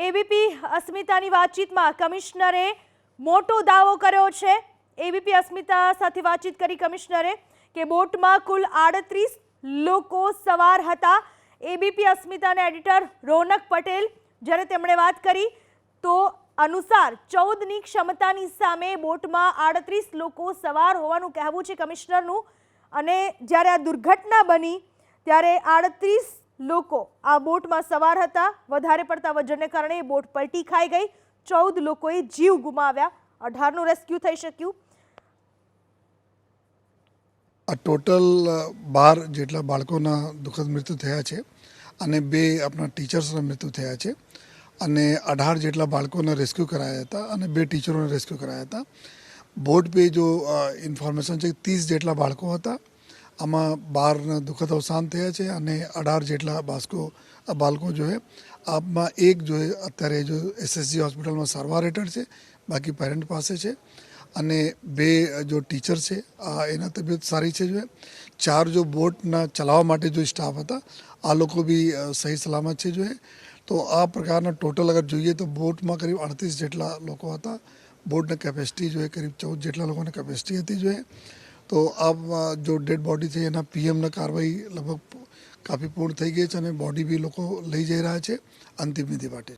ABP અસ્મિતાની વાતચીતમાં કમિશનરે મોટો દાવો કર્યો છે। એબીપી અસ્મિતા સાથે વાતચીત કરી કમિશનરે કે બોટમાં કુલ 38 લોકો સવાર હતા। એબીપી અસ્મિતાના એડિટર રોનક પટેલ જ્યારે તેમણે વાત કરી તો અનુસાર 14ની ક્ષમતાની સામે બોટમાં 38 લોકો સવાર હોવાનું કહેવું છે કમિશનરનું। અને જ્યારે આ દુર્ઘટના બની ત્યારે 38 લોકો આ બોટમાં સવાર હતા। વધારે પડતા વજનને કારણે બોટ પલટી ખાઈ ગઈ। 14 લોકોએ જીવ ગુમાવ્યા, 18નું રેસ્ક્યુ થઈ શક્યું। આ ટોટલ 12 જેટલા બાળકોના દુઃખદ મૃત્યુ થયા છે અને 2 આપણા ટીચર્સના મૃત્યુ થયા છે અને 18 જેટલા બાળકોને રેસ્ક્યુ કરાયા હતા અને 2 ટીચરોને રેસ્ક્યુ કરાયા હતા। બોટ पे जो ઇન્ફોર્મેશન છે 30 જેટલા બાળકો હતા, આમાં 12ના દુઃખદ અવસાન થયા છે અને 18 જેટલા બાળકો જો છે આમાં એક જો અત્યારે જો એસએસજી હોસ્પિટલમાં સારવાર હેઠળ છે, બાકી પેરેન્ટ પાસે છે અને 2 જો ટીચર છે એના તબિયત સારી છે। જો 4 જો બોટના ચલાવવા માટે જો સ્ટાફ હતા આ લોકો બી સહી સલામત છે। જો તો આ પ્રકારના ટોટલ અગર જોઈએ તો બોટમાં કરીબ 38 જેટલા લોકો હતા। બોટની કેપેસિટી જો કરીબ 14 જેટલા લોકોની કેપેસિટી હતી। જો તો આ જો ડેડ બોડી થઈ એના પીએમના કાર્યવાહી લગભગ કાફી પૂર્ણ થઈ ગઈ છે અને બોડી બી લોકો લઈ જઈ રહ્યા છે અંતિમ વિધિ માટે।